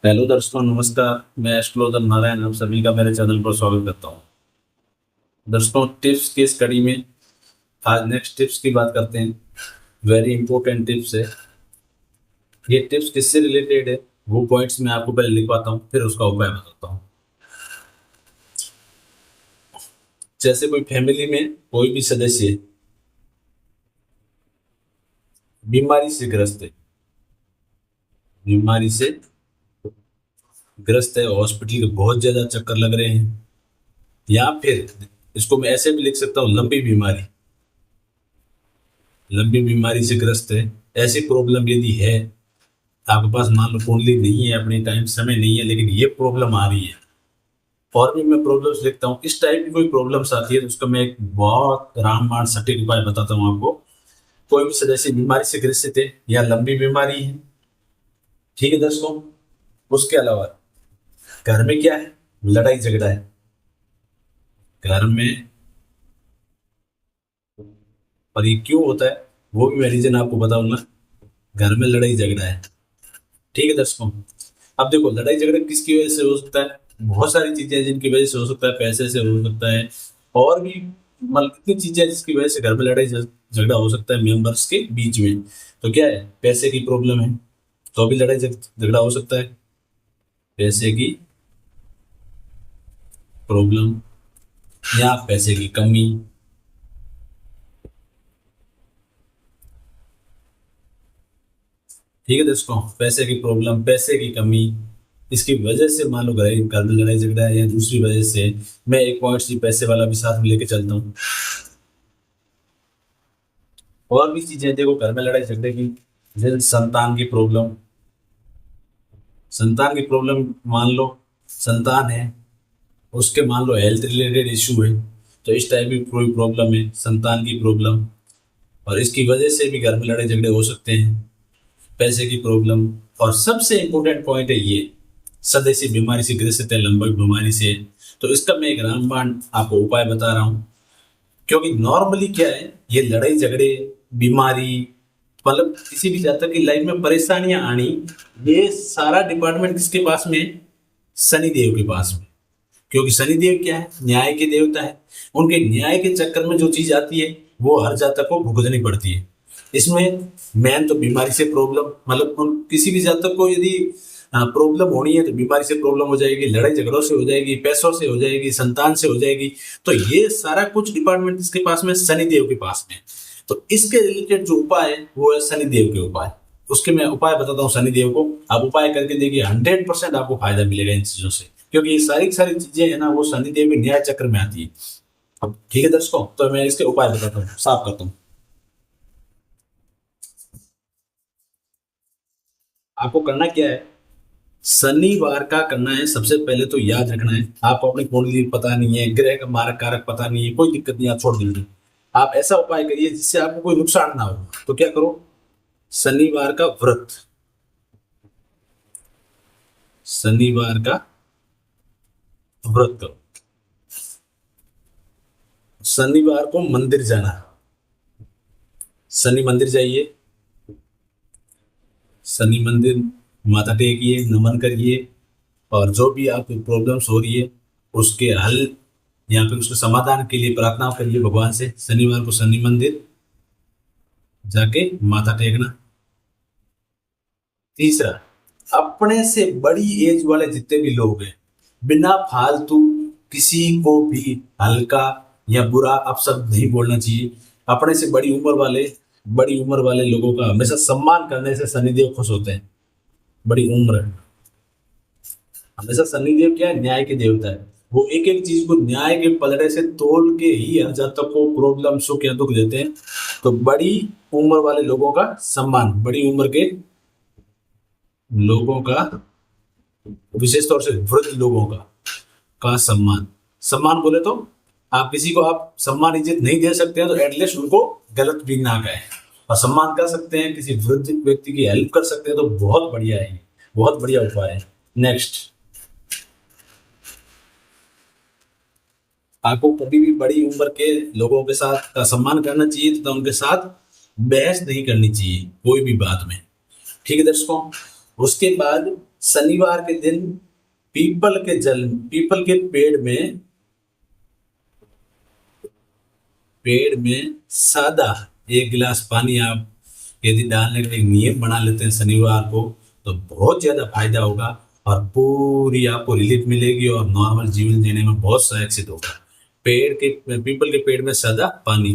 Hello दर्शकों, नमस्कार। मैं एस्ट्रोलॉजर नारायण आप सभी का मेरे चैनल पर स्वागत करता हूँ। दर्शकों, टिप्स की इस कड़ी में आज नेक्स्ट टिप्स की बात करते हैं। वेरी इंपॉर्टेंट टिप्स है। ये टिप्स किससे रिलेटेड है वो पॉइंट्स मैं आपको पहले लिखवाता हूँ, फिर उसका उपाय बताता हूँ। जैसे कोई फैमिली में कोई भी सदस्य बीमारी से ग्रस्त है, बीमारी से ग्रस्त है, हॉस्पिटल के बहुत ज्यादा चक्कर लग रहे हैं, या फिर इसको मैं ऐसे भी लिख सकता हूँ, लंबी बीमारी, लंबी बीमारी से ग्रस्त है। ऐसी प्रॉब्लम यदि है, आपके पास मान लो कुंडली नहीं है, अपने टाइम समय नहीं है, लेकिन ये प्रॉब्लम आ रही है, और भी मैं प्रॉब्लम्स लिखता हूँ, इस टाइप की कोई प्रॉब्लम्स आती है तो उसका मैं एक बहुत रामबाण सटीक उपाय बताता हूँ आपको। कोई भी सदस्य बीमारी से ग्रसित है या लंबी बीमारी है, ठीक है दोस्तों। उसके अलावा घर में क्या है, लड़ाई झगड़ा है घर में, और ये क्यों होता है वो भी मैं रीजन आपको बताऊंगा। घर में लड़ाई झगड़ा है, ठीक है दर्शकों। अब देखो, लड़ाई झगड़ा किसकी वजह से हो सकता है, बहुत सारी चीजें हैं जिनकी वजह से हो सकता है। पैसे से हो सकता है, और भी मतलब इतनी चीजें हैं जिसकी वजह से घर में लड़ाई झगड़ा हो सकता है मेंबर्स के बीच में। तो क्या है, पैसे की प्रॉब्लम है तो भी लड़ाई झगड़ा हो सकता है, पैसे की प्रॉब्लम या पैसे की कमी, ठीक है दोस्तों। पैसे की प्रॉब्लम, पैसे की कमी, इसकी वजह से मान लो घर में लड़ाई झगड़ा है, या दूसरी वजह से मैं एक पॉइंट सी पैसे वाला भी साथ में लेके चलता हूँ। और भी चीजें देखो घर में लड़ाई झगड़े की, जैसे संतान की प्रॉब्लम, संतान की प्रॉब्लम, मान लो संतान है, उसके मान लो हेल्थ रिलेटेड इशू है, तो इस टाइप की कोई प्रॉब्लम है, संतान की प्रॉब्लम, और इसकी वजह से भी घर में लड़ाई झगड़े हो सकते हैं। पैसे की प्रॉब्लम, और सबसे इंपॉर्टेंट पॉइंट है ये, सदस्य बीमारी से ग्रसित है, लंबी बीमारी से। तो इसका मैं एक रामबाण आपको उपाय बता रहा हूँ। क्योंकि नॉर्मली क्या है, ये लड़ाई झगड़े, बीमारी, मतलब किसी भी जातक की लाइफ में परेशानियां आनी, ये सारा डिपार्टमेंट किसके पास में है, शनि देव के पास में। क्योंकि शनि देव क्या है, न्याय के देवता है। उनके न्याय के चक्कर में जो चीज आती है वो हर जातक को भुगतनी पड़ती है। इसमें मेन तो बीमारी से प्रॉब्लम, मतलब किसी भी जातक को यदि प्रॉब्लम होनी है तो बीमारी से प्रॉब्लम हो जाएगी, लड़ाई झगड़ों से हो जाएगी, पैसों से हो जाएगी, संतान से हो जाएगी। तो ये सारा कुछ डिपार्टमेंट इसके पास में, शनि देव के पास में। तो इसके रिलेटेड जो उपाय है वो है शनि देव के उपाय। उसके मैं उपाय बताता हूँ शनि देव को, आप उपाय करके देखिए, 100% आपको फायदा मिलेगा इन चीजों से। क्योंकि ये सारी सारी चीजें है ना, वो शनि देव के न्याय चक्र में आती है। अब ठीक है दर्शकों, तो मैं इसके उपाय बताता हूँ, साफ करता हूँ। आपको करना क्या है, शनिवार का करना है। सबसे पहले तो याद रखना है, आपको अपनी कुंडली पता नहीं है, ग्रह का मारक कारक पता नहीं है, कोई दिक्कत नहीं, आप छोड़ दीजिए। आप ऐसा उपाय करिए जिससे आपको कोई नुकसान ना हो। तो क्या करो, शनिवार का व्रत, शनिवार का व्रत करो। शनिवार को मंदिर जाना, शनि मंदिर जाइए, शनि मंदिर माथा टेकिए, नमन करिए, और जो भी आपको प्रॉब्लम्स हो रही है उसके हल या फिर उसके समाधान के लिए प्रार्थना करिए भगवान से। शनिवार को शनि मंदिर जाके माथा टेकना। तीसरा, अपने से बड़ी एज वाले जितने भी लोग हैं, बिना फालतू किसी को भी हल्का या बुरा अपशब्द नहीं बोलना चाहिए। अपने से बड़ी उम्र वाले लोगों का हमेशा सम्मान करने से शनिदेव खुश होते हैं। बड़ी उम्र, हमेशा शनिदेव क्या है, न्याय के देवता है। वो एक एक चीज को न्याय के पलड़े से तोल के ही हर जातक को प्रॉब्लम, सुख या दुख देते हैं। तो बड़ी उम्र वाले लोगों का सम्मान, बड़ी उम्र के लोगों का, विशेष तौर से वृद्ध लोगों का सम्मान। सम्मान बोले तो आप किसी को आप सम्मान इज्जत नहीं दे सकते हैं तो एटलीस्ट उनको गलत भी ना कहें, और सम्मान कर सकते हैं, किसी वृद्ध व्यक्ति की हेल्प कर सकते हैं, तो बहुत बढ़िया है, बहुत बढ़िया उपाय है। नेक्स्ट, आपको कभी भी बड़ी उम्र के लोगों के साथ का सम्मान करना चाहिए तथा उनके साथ बहस नहीं करनी चाहिए कोई भी बात में, ठीक है दर्शकों। उसके बाद शनिवार के दिन पीपल के पेड़ में सादा 1 गिलास पानी आप यदि डालने का एक नियम बना लेते हैं शनिवार को, तो बहुत ज्यादा फायदा होगा और पूरी आपको रिलीफ मिलेगी और नॉर्मल जीवन जीने में बहुत सहायक सिद्ध होगा। पीपल के पेड़ में सादा पानी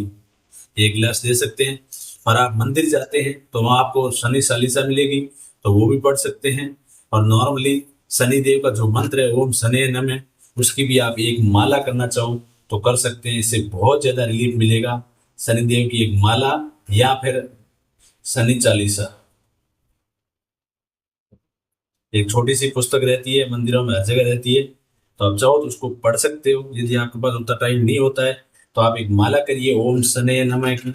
1 गिलास दे सकते हैं। और आप मंदिर जाते हैं तो वहाँ आपको शनि चालीसा मिलेगी, तो वो भी पढ़ सकते हैं। और नॉर्मली शनि देव का जो मंत्र है ओम शनि नमः, उसकी भी आप एक माला करना चाहो तो कर सकते हैं। इससे बहुत ज्यादा रिलीफ मिलेगा। शनिदेव की एक माला या फिर शनि चालीसा, एक छोटी सी पुस्तक रहती है, मंदिरों में हर जगह रहती है, तो आप चाहो तो उसको पढ़ सकते हो। यदि आपके पास उतना टाइम नहीं होता है तो आप एक माला करिए ओम शनि नमः की।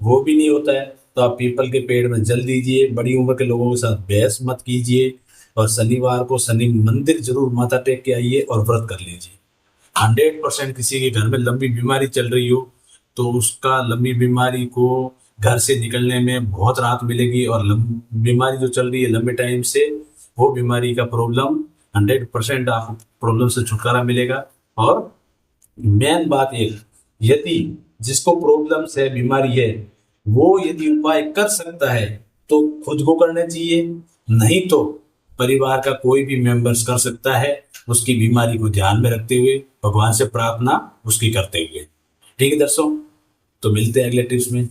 वो भी नहीं होता है तो आप पीपल के पेड़ में जल दीजिए। बड़ी उम्र के लोगों के साथ बहस मत कीजिए और शनिवार को शनि मंदिर जरूर माथा टेक के आइए और व्रत कर लीजिए। 100% किसी के घर में लंबी बीमारी चल रही हो तो उसका लंबी बीमारी को घर से निकलने में बहुत राहत मिलेगी। और बीमारी जो चल रही है लंबे टाइम से, वो बीमारी का प्रॉब्लम 100% आपको प्रॉब्लम से छुटकारा मिलेगा। और मेन बात एक, यदि जिसको प्रॉब्लम है बीमारी है वो यदि उपाय कर सकता है तो खुद को करना चाहिए, नहीं तो परिवार का कोई भी मेंबर्स कर सकता है, उसकी बीमारी को ध्यान में रखते हुए भगवान से प्रार्थना उसकी करते हुए। ठीक है दर्शकों, तो मिलते हैं अगले टिप्स में।